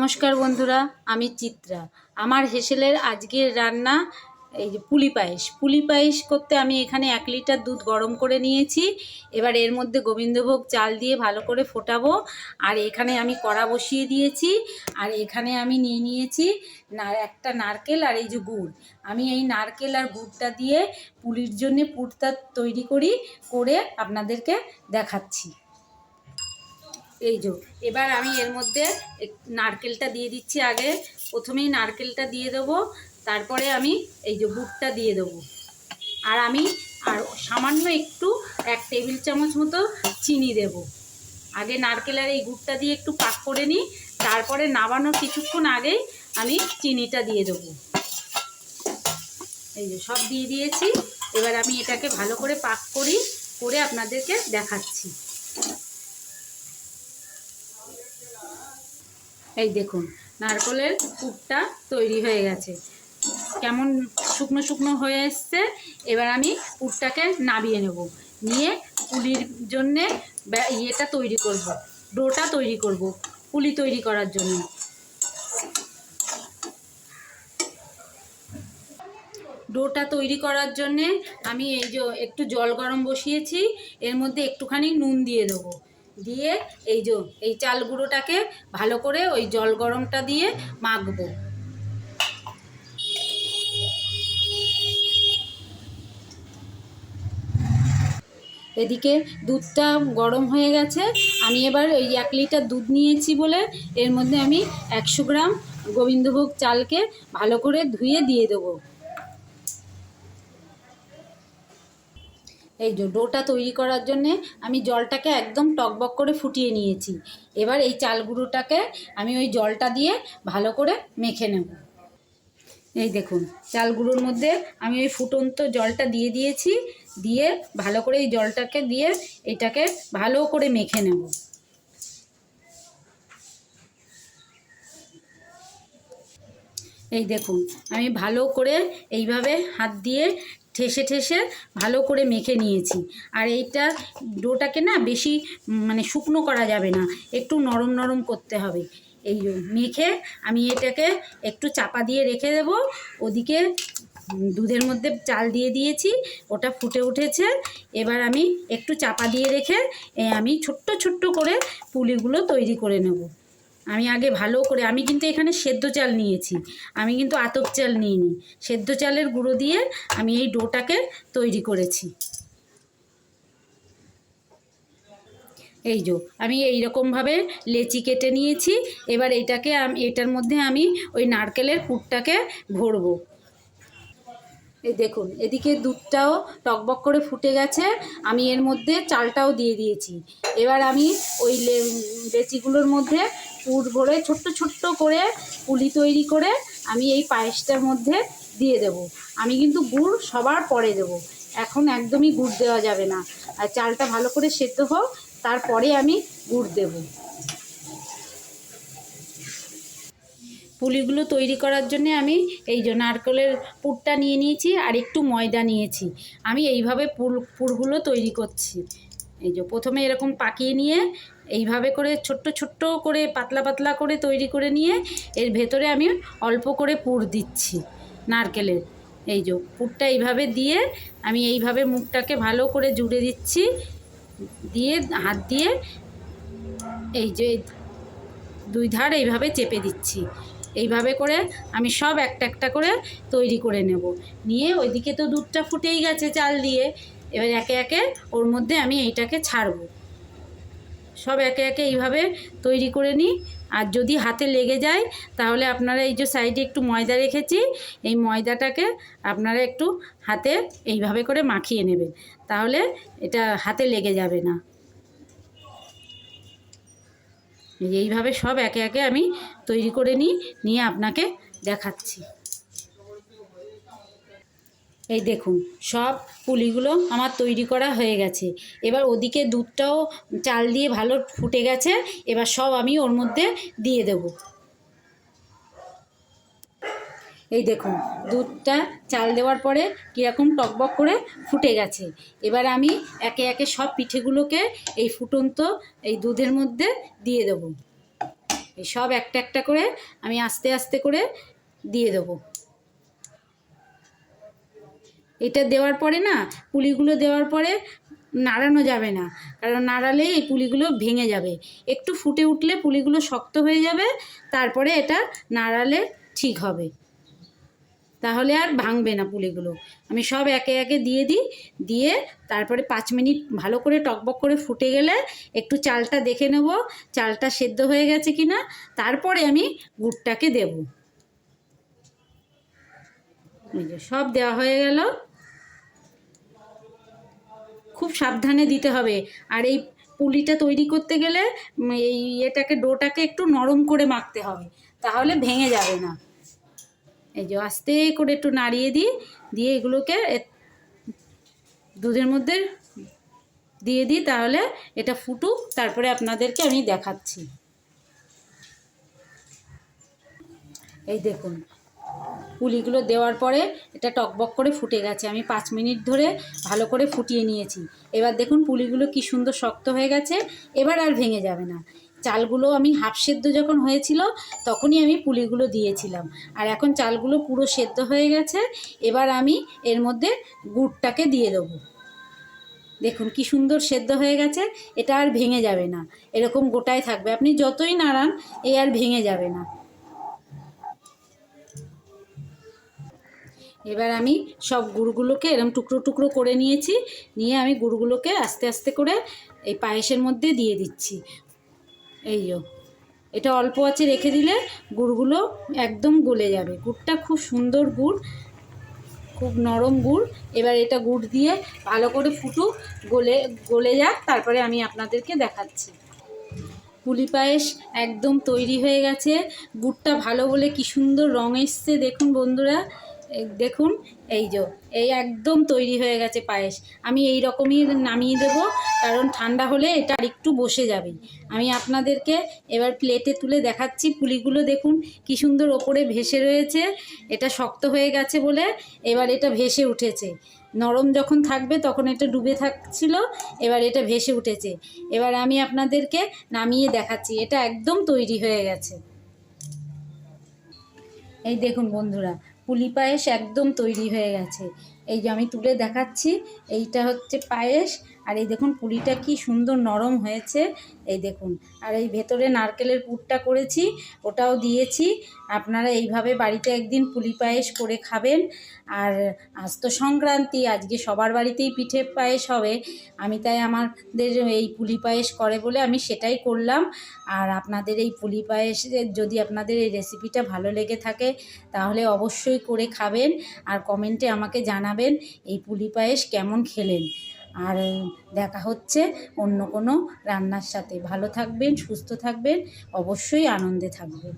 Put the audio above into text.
নমস্কার বন্ধুরা, আমি চিত্রা। আমার হেসেলের আজকের রান্না এই যে পুলি পায়েস করতে আমি এখানে 1 লিটার দুধ গরম করে নিয়েছি। এবার এর মধ্যে গোবিন্দভোগ চাল দিয়ে ভালো করে ফোটাবো। আর এখানে আমি কড়া বসিয়ে দিয়েছি। আর এখানে আমি নিয়ে নিয়েছি একটা নারকেল আর এই যে গুড়। আমি এই নারকেল আর গুড়টা দিয়ে পুলির জন্য পুরটা তৈরি করে আপনাদেরকে দেখাচ্ছি। এই যে এবার আমি এর মধ্যে নারকেলটা দিয়ে দিচ্ছি। আগে প্রথমেই নারকেলটা দিয়ে দেবো, তারপরে আমি এই যে গুড়টা দিয়ে দেবো। আর আমি সামান্য একটু 1 টেবিল চামচ মতো চিনি দেব। আগে নারকেল আর এই গুড়টা দিয়ে একটু পাক করে নিই, তারপরে নামানোর কিছুক্ষণ আগেই আমি চিনিটা দিয়ে দেবো। এই যে সব দিয়ে দিয়েছি। এবার আমি এটাকে ভালো করে পাক করে আপনাদেরকে দেখাচ্ছি। এই দেখুন, নারকেলের পুরটা তৈরি হয়ে গেছে, কেমন শুকনো শুকনো হয়ে এসছে। এবার আমি পুরটাকে নামিয়ে নেব, নিয়ে পুলির জন্যে ইয়েটা তৈরি করব, ডোটা তৈরি করব পুলি তৈরি করার জন্য। ডোটা তৈরি করার জন্যে আমি এই যে একটু জল গরম বসিয়েছি, এর মধ্যে একটুখানি নুন দিয়ে দেবো। দিয়ে এই চাল গুঁড়োটাকে ভালো করে ওই জল গরমটা দিয়ে মাখবো। এদিকে দুধটা গরম হয়ে গেছে। আমি এবার ওই 1 লিটার দুধ নিয়েছি বলে এর মধ্যে আমি 100 গ্রাম গোবিন্দভোগ চালকে ভালো করে ধুয়ে দিয়ে দেবো। এই যে ডোটা তৈরি করার জন্যে আমি জলটাকে একদম টকবক করে ফুটিয়ে নিয়েছি। এবার এই চাল গুঁড়োটাকে আমি ওই জলটা দিয়ে ভালো করে মেখে নেব। এই দেখুন, চাল গুঁড়োর মধ্যে আমি ওই ফুটন্ত জলটা দিয়ে দিয়েছি। দিয়ে ভালো করে এই জলটাকে দিয়ে এটাকে ভালো করে মেখে নেব। এই দেখুন, আমি ভালো করে এইভাবে হাত দিয়ে ঠেসে ঠেসে ভালো করে মেখে নিয়েছি। আর এইটা ডোটাকে না বেশি শুকনো করা যাবে না, একটু নরম নরম করতে হবে। এই মেখে আমি এটাকে একটু চাপা দিয়ে রেখে দেব। ওদিকে দুধের মধ্যে চাল দিয়ে দিয়েছি, ওটা ফুটে উঠেছে। এবার আমি একটু চাপা দিয়ে রেখে আমি ছোট্ট ছোট্ট করে পুলিগুলো তৈরি করে নেব। আমি আগে ভালো করে, আমি কিন্তু এখানে সেদ্ধ চাল নিয়েছি, আমি কিন্তু আতপ চাল নিইনি। সেদ্ধ চালের গুঁড়ো দিয়ে আমি এই ডোটাকে তৈরি করেছি। এই যে আমি এইরকমভাবে লেচি কেটে নিয়েছি। এবার এটার মধ্যে আমি ওই নারকেলের পুরটাকে ভরবো। এই দেখুন, এদিকে দুধটাও টকবক করে ফুটে গেছে। আমি এর মধ্যে চালটাও দিয়ে দিয়েছি। এবার আমি ওই লেচিগুলোর মধ্যে পুর ভরে ছোট্ট ছোট্ট করে পুলি তৈরি করে আমি এই পায়েসটার মধ্যে দিয়ে দেব। আমি কিন্তু গুড় সবার পরে দেব, এখন একদমই গুড় দেওয়া যাবে না। আর চালটা ভালো করে সেদ্ধ হোক, তারপরে আমি গুড় দেব। পুলিগুলো তৈরি করার জন্য আমি এই যে নারকেলের পুরটা নিয়ে নিয়েছি আর একটু ময়দা নিয়েছি। আমি এইভাবে পুরগুলো তৈরি করছি। এই যে প্রথমে এরকম পাকিয়ে নিয়ে এইভাবে করে ছোট্ট ছোট্ট করে পাতলা পাতলা করে তৈরি করে নিয়ে এর ভেতরে আমি অল্প করে পুর দিচ্ছি নারকেলের। এই যে পুরটা এইভাবে দিয়ে আমি এইভাবে মুখটাকে ভালো করে জুড়ে দিচ্ছি। দিয়ে হাত দিয়ে এই যে 2 ধার এইভাবে চেপে দিচ্ছি। এইভাবে করে আমি সব একটা একটা করে তৈরি করে নেব। নিয়ে ওইদিকে তো দুধটা ফুটেই গেছে চাল দিয়ে। এবার একে একে ওর মধ্যে আমি এইটাকে ছাড়ব। সব একে একে এইভাবে তৈরি করে নিই। আর যদি হাতে লেগে যায় তাহলে আপনারা এই যে সাইডে একটু ময়দা রেখেছি, এই ময়দাটাকে আপনারা একটু হাতে এইভাবে করে মাখিয়ে নেবেন, তাহলে এটা হাতে লেগে যাবে না। এইভাবে সব একে একে আমি তৈরি করে নিয়ে আপনাকে দেখাচ্ছি। এই দেখুন, সব পুলিগুলো আমার তৈরি করা হয়ে গেছে। এবার ওদিকে দুধটাও চাল দিয়ে ভালো ফুটে গেছে। এবার সব আমি ওর মধ্যে দিয়ে দেব। এই দেখুন, দুধটা চাল দেওয়ার পরে কীরকম টকবক করে ফুটে গেছে। এবার আমি একে একে সব পিঠেগুলোকে এই ফুটন্ত এই দুধের মধ্যে দিয়ে দেব। এই সব একটা একটা করে আমি আস্তে আস্তে করে দিয়ে দেবো। এটা দেওয়ার পরে না, পুলিগুলো দেওয়ার পরে নাড়ানো যাবে না, কারণ নাড়ালেই এই পুলিগুলো ভেঙে যাবে। একটু ফুটে উঠলে পুলিগুলো শক্ত হয়ে যাবে, তারপরে এটা নাড়ালে ঠিক হবে, তাহলে আর ভাঙবে না পুলিগুলো। আমি সব একে একে দিয়ে দিই, দিয়ে তারপরে 5 মিনিট ভালো করে টকবক করে ফুটে গেলে একটু চালটা দেখে নেব, চালটা সেদ্ধ হয়ে গেছে কি না, তারপরে আমি গুড়টাকে দেব। এই যে সব দেওয়া হয়ে গেল। খুব সাবধানে দিতে হবে। আর এই পুলিটা তৈরি করতে গেলে এই ডোটাকে একটু নরম করে মাখতে হবে, তাহলে ভেঙে যাবে না। এই যে আস্তে করে একটু নাড়িয়ে দিই, দিয়ে এগুলোকে দুধের মধ্যে দিয়ে দিই, তাহলে এটা ফুটুক, তারপরে আপনাদেরকে আমি দেখাচ্ছি। এই দেখুন পুলিগুলো দেওয়ার পরে এটা টকবক করে ফুটে গেছে। আমি 5 মিনিট ধরে ভালো করে ফুটিয়ে নিয়েছি। এবার দেখুন পুলিগুলো কি সুন্দর শক্ত হয়ে গেছে, এবার আর ভেঙে যাবে না। চালগুলো আমি হাফ সেদ্ধ যখন হয়েছিল তখনই আমি পুলিগুলো দিয়েছিলাম, আর এখন চালগুলো পুরো সেদ্ধ হয়ে গেছে। এবার আমি এর মধ্যে গুড়টাকে দিয়ে দেবো। দেখুন কি সুন্দর সেদ্ধ হয়ে গেছে, এটা আর ভেঙে যাবে না, এরকম গোটায় থাকবে। আপনি যতই নাড়ান এ আর ভেঙে যাবে না। এবার আমি সব গুড়গুলোকে এরকম টুকরো টুকরো করে নিয়েছি, নিয়ে আমি গুড়গুলোকে আস্তে আস্তে করে এই পায়েসের মধ্যে দিয়ে দিচ্ছি। এই এটা অল্প আঁচে রেখে দিলে গুড়গুলো একদম গলে যাবে। গুড়টা খুব সুন্দর গুড়, খুব নরম গুড়। এবার এটা গুড় দিয়ে ভালো করে ফুটুক, গলে যাক, তারপরে আমি আপনাদেরকে দেখাচ্ছি। পুলি পায়েস একদম তৈরি হয়ে গেছে। গুড়টা ভালো বলে কি সুন্দর রং এসছে দেখুন বন্ধুরা, দেখুন এই একদম তৈরি হয়ে গেছে পায়েস। আমি এই রকমই নামিয়ে দেবো, কারণ ঠান্ডা হলে এটা আর একটু বসে যাবে। আমি আপনাদেরকে এবার প্লেটে তুলে দেখাচ্ছি। পুলিগুলো দেখুন কি সুন্দর ওপরে ভেসে রয়েছে, এটা শক্ত হয়ে গেছে বলে এবার এটা ভেসে উঠেছে। নরম যখন থাকবে তখন এটা ডুবে থাকছিল, এবার এটা ভেসে উঠেছে। এবার আমি আপনাদেরকে নামিয়ে দেখাচ্ছি, এটা একদম তৈরি হয়ে গেছে। এই দেখুন বন্ধুরা, পুলি পায়েস একদম তৈরি হয়ে গেছে। এই যে আমি তুলে দেখাচ্ছি, এইটা হচ্ছে পায়েস। আর এই দেখুন পুলিটা কি সুন্দর নরম হয়েছে, এই দেখুন। আর এই ভেতরে নারকেলের পুরটা করেছি, ওটাও দিয়েছি। আপনারা এইভাবে বাড়িতে একদিন পুলি পায়েস করে খাবেন। আর আজ তো সংক্রান্তি, আজকে সবার বাড়িতেই পিঠে পায়েস হবে। আমি তাই আমাদের এই পুলি পায়েস করে বলে আমি সেটাই করলাম। আর আপনাদের এই পুলি পায়েসের যদি আপনাদের এই রেসিপিটা ভালো লেগে থাকে তাহলে অবশ্যই করে খাবেন, আর কমেন্টে আমাকে জানাবেন এই পুলি পায়েস কেমন খেলেন। আর দেখা হচ্ছে অন্য কোনো রান্নার সাথে। ভালো থাকবেন, সুস্থ থাকবেন, অবশ্যই আনন্দে থাকবেন।